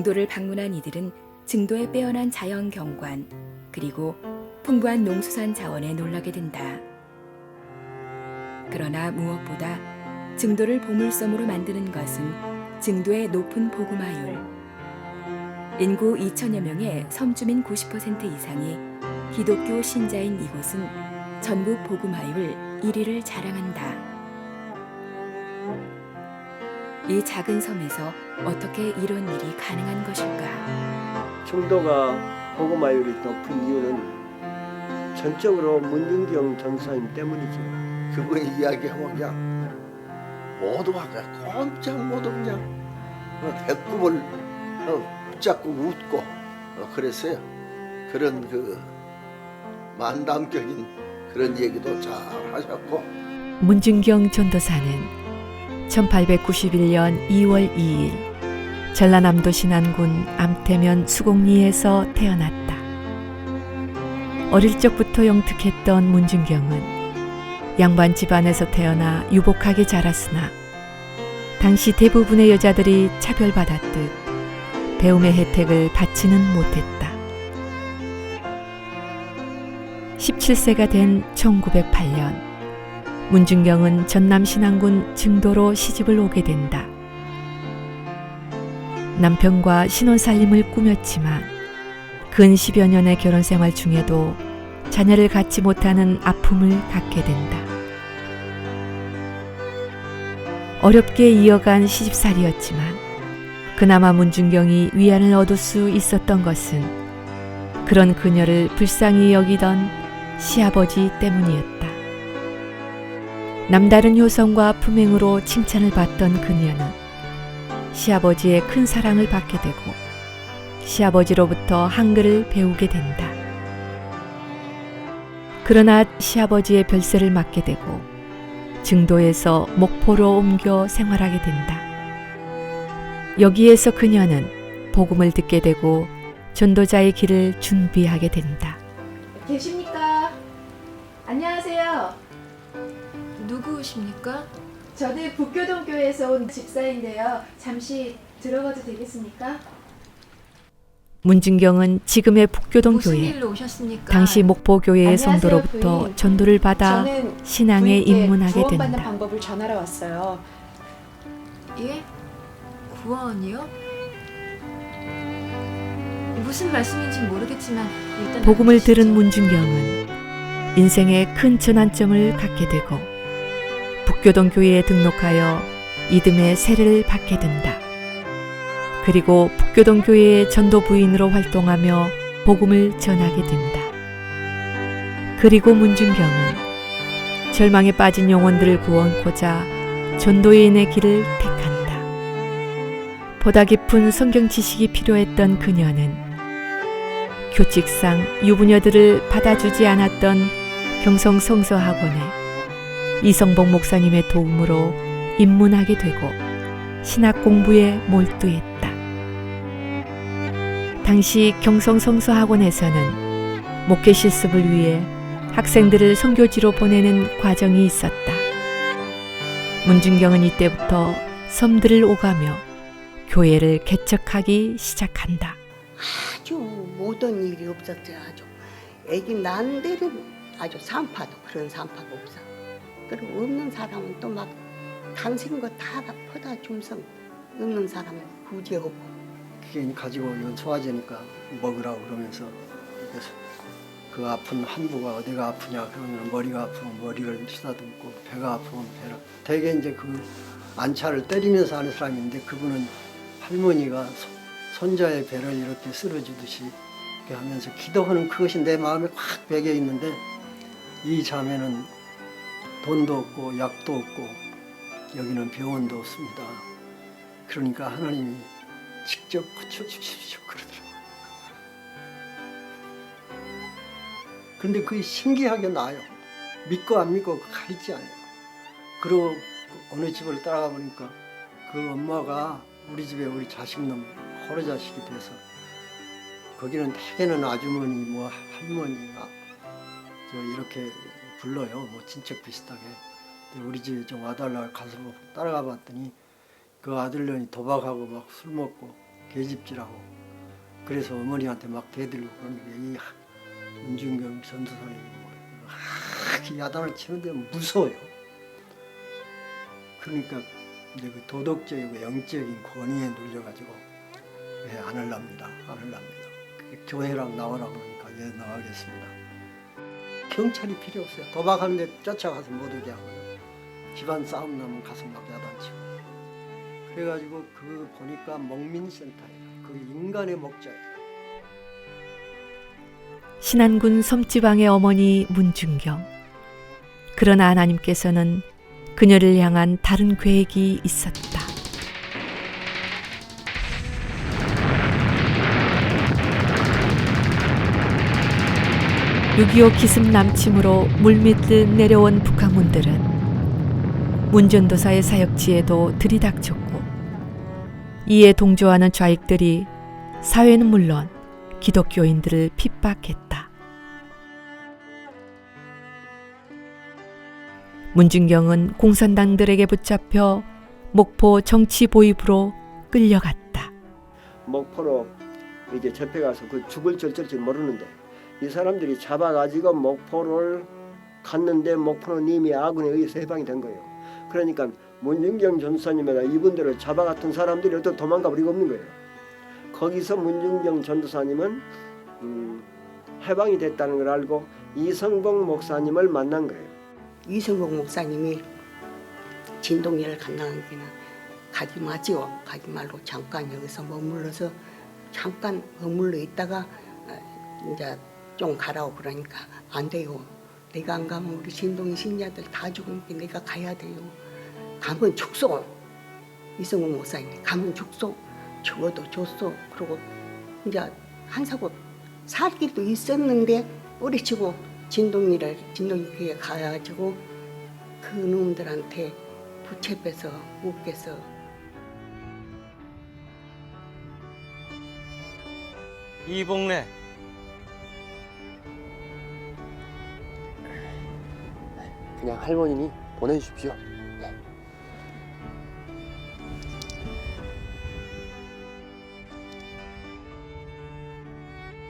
증도를 방문한 이들은 증도의 빼어난 자연 경관 그리고 풍부한 농수산 자원에 놀라게 된다. 그러나 무엇보다 증도를 보물섬으로 만드는 것은 증도의 높은 복음화율. 인구 2천여 명의 섬주민 90% 이상이 기독교 신자인 이곳은 전국 복음화율 1위를 자랑한다. 이 작은 섬에서 어떻게 이런 일이 가능한 것일까? 증도가 복음화율이 높은 이유는 전적으로 문중경 전사님 때문이죠. 그분이 이야기하면 그냥 모두가 꼼짝 못하고 그냥 배꼽을 붙잡고 웃고 그랬어요. 그런 그 만담적인 그런 얘기도 잘 하셨고. 문중경 전도사는 1891년 2월 2일 전라남도 신안군 암태면 수곡리에서 태어났다. 어릴 적부터 영특했던 문중경은 양반 집안에서 태어나 유복하게 자랐으나 당시 대부분의 여자들이 차별받았듯 배움의 혜택을 받지는 못했다. 17세가 된 1908년 문중경은 전남 신안군 증도로 시집을 오게 된다. 남편과 신혼살림을 꾸몄지만 근 10여 년의 결혼생활 중에도 자녀를 갖지 못하는 아픔을 갖게 된다. 어렵게 이어간 시집살이였지만 그나마 문중경이 위안을 얻을 수 있었던 것은 그런 그녀를 불쌍히 여기던 시아버지 때문이었다. 남다른 효성과 품행으로 칭찬을 받던 그녀는 시아버지의 큰 사랑을 받게 되고 시아버지로부터 한글을 배우게 된다. 그러나 시아버지의 별세를 맞게 되고 증도에서 목포로 옮겨 생활하게 된다. 여기에서 그녀는 복음을 듣게 되고 전도자의 길을 준비하게 된다. 계십니까? 안녕하세요. 누구십니까? 저는 북교동 교회에서 온 집사인데요. 잠시 들어가도 되겠습니까? 문중경은 지금의 북교동 무슨 교회, 일로 오셨습니까? 당시 목포교회의 안녕하세요, 성도로부터 부인. 전도를 받아 저는 신앙에 부인께 입문하게 구원받는 된다. 방법을 전하러 왔어요. 예? 구원이요? 무슨 말씀인지 모르겠지만 일단 복음을 앉으시죠. 들은 문중경은 인생의 큰 전환점을 갖게 되고 북교동 교회에 등록하여 이듬해 세례를 받게 된다. 그리고 북교동 교회의 전도 부인으로 활동하며 복음을 전하게 된다. 그리고 문중경은 절망에 빠진 영혼들을 구원코자 전도인의 길을 택한다. 보다 깊은 성경 지식이 필요했던 그녀는 교칙상 유부녀들을 받아주지 않았던 경성 성서학원에 이성복 목사님의 도움으로 입문하게 되고 신학 공부에 몰두했다. 당시 경성 성서학원에서는 목회 실습을 위해 학생들을 선교지로 보내는 과정이 있었다. 문중경은 이때부터 섬들을 오가며 교회를 개척하기 시작한다. 아주 모든 일이 없었어요. 아주 애기 난 데는 아주 산파도 그런 산파가 없어. 그리고 없는 사람은 또 막 당신 거 다 퍼다 줌성 없는 사람을 구제하고. 그게 가지고 이건 소화제니까 먹으라고 그러면서 그래서 그 아픈 한부가 어디가 아프냐 그러면 머리가 아프면 머리를 쓰다듬고 배가 아프면 배를. 대개 이제 그 안차를 때리면서 하는 사람인데 그분은 할머니가 손자의 배를 이렇게 쓸어주듯이 이렇게 하면서 기도하는 그것이 내 마음에 확 배겨 있는데 이 자매는 돈도 없고 약도 없고 여기는 병원도 없습니다. 그러니까 하나님이 직접 고쳐주십시오 그러더라고요. 그런데 그게 신기하게 나아요. 믿고 안 믿고 가리지 않아요. 그리고 어느 집을 따라가 보니까 그 엄마가 우리 집에 우리 자식놈 호러 자식이 돼서 거기는 대개는 아주머니 뭐 할머니가 이렇게 불러요. 뭐 친척 비슷하게. 우리 집에 좀 와달라고 가서 따라가 봤더니 그 아들년이 도박하고 막 술 먹고 계집질하고 그래서 어머니한테 막 대들고 그러니까 이 문중경 전도사님이 야단을 치는데 무서워요. 그러니까 이제 그 도덕적이고 영적인 권위에 눌려가지고 안 할랍니다. 교회랑 나오라고 그러니까 나가겠습니다. 경찰이 필요 없어요. 도박하는데 쫓아가서 못 오게 하고요. 집안 싸움 나면 가서 막 야단치고. 그래가지고 그 보니까 먹민센터예요. 그 인간의 목자예요. 신안군 섬지방의 어머니 문중경. 그러나 하나님께서는 그녀를 향한 다른 계획이 있었다. 6.25 기습 남침으로 물밀듯 내려온 북한군들은 문전도사의 사역지에도 들이닥쳤고, 이에 동조하는 좌익들이 사회는 물론 기독교인들을 핍박했다. 문중경은 공산당들에게 붙잡혀 목포 정치보위부로 끌려갔다. 목포로 이제 잡혀가서 그 죽을 절절지 모르는데 이 사람들이 잡아가지고 목포를 갔는데 목포는 이미 아군에 의해서 해방이 된 거예요. 그러니까 문중경 전도사님이나 이분들을 잡아갔던 사람들이 어떤 도망가 버리고 없는 거예요. 거기서 문중경 전도사님은 해방이 됐다는 걸 알고 이성봉 목사님을 만난 거예요. 이성봉 목사님이 진동리를 간다니까 가지 마지요. 가지 말고 잠깐 여기서 머물러서 잠깐 머물러 있다가 이제 좀 가라고 그러니까 안 돼요. 내가 안 가면 우리 진동이 신자들 다 죽으니까 내가 가야 돼요. 가면 죽소. 이성봉 목사님이 가면 죽소. 죽어도 줬어. 그러고 이제 한사고 살 길도 있었는데 뿌리치고 진동교에 가가지고 그 놈들한테 붙잡혀서 웃겨서 이봉래 그냥 할머니니 보내주십시오.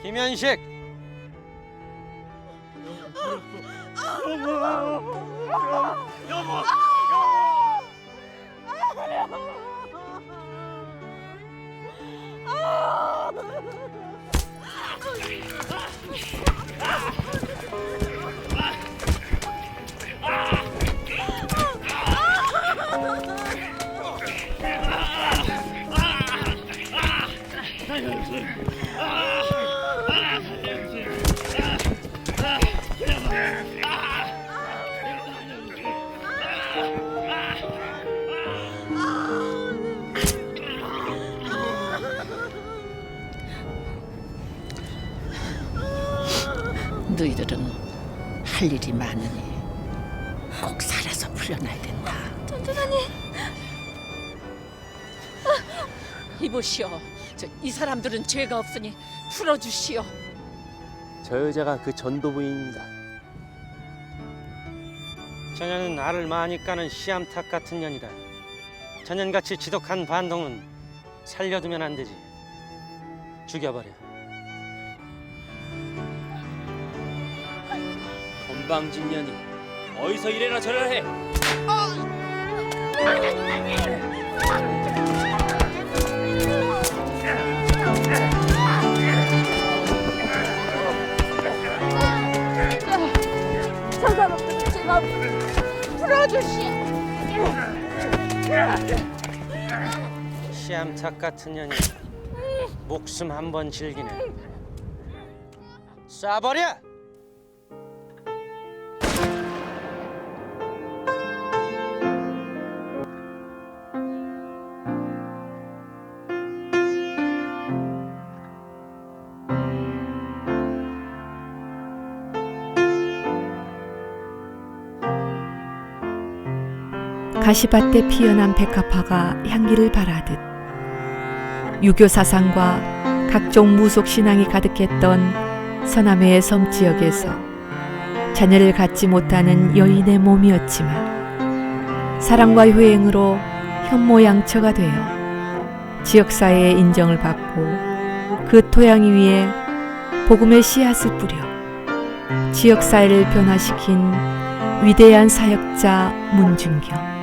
김현식 너희들은 할 일이 많으니 꼭 살아서 풀려나야 된다. 전도사님. 이보시오. 이 사람들은 죄가 없으니 풀어주시오. 저 여자가 그 전도부인입니다. 저년은 알을 많이 까는 씨암탉 같은 년이다. 저년같이 지독한 반동은 살려두면 안 되지. 죽여버려. 건방진 년이 어디서 이래라 저래라 해. 저 사람들은 제가 풀어주시오. 씨암탉 같은 년이 목숨 한 번 즐기네. 쏴버려! 가시밭에 피어난 백합화가 향기를 발하듯 유교 사상과 각종 무속 신앙이 가득했던 서남해의 섬지역에서 자녀를 갖지 못하는 여인의 몸이었지만 사랑과 효행으로 현모양처가 되어 지역사회의 인정을 받고 그 토양 위에 복음의 씨앗을 뿌려 지역사회를 변화시킨 위대한 사역자 문준경.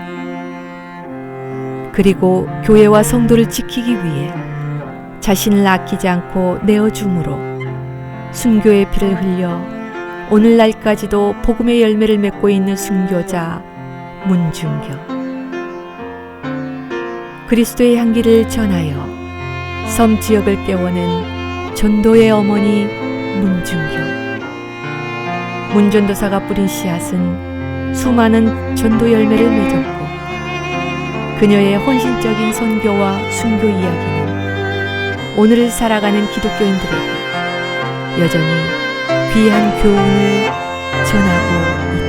그리고 교회와 성도를 지키기 위해 자신을 아끼지 않고 내어줌으로 순교의 피를 흘려 오늘날까지도 복음의 열매를 맺고 있는 순교자 문준경. 그리스도의 향기를 전하여 섬 지역을 깨워낸 전도의 어머니 문준경. 문전도사가 뿌린 씨앗은 수많은 전도 열매를 맺었고 그녀의 헌신적인 선교와 순교 이야기는 오늘을 살아가는 기독교인들에게 여전히 귀한 교훈을 전하고 있다.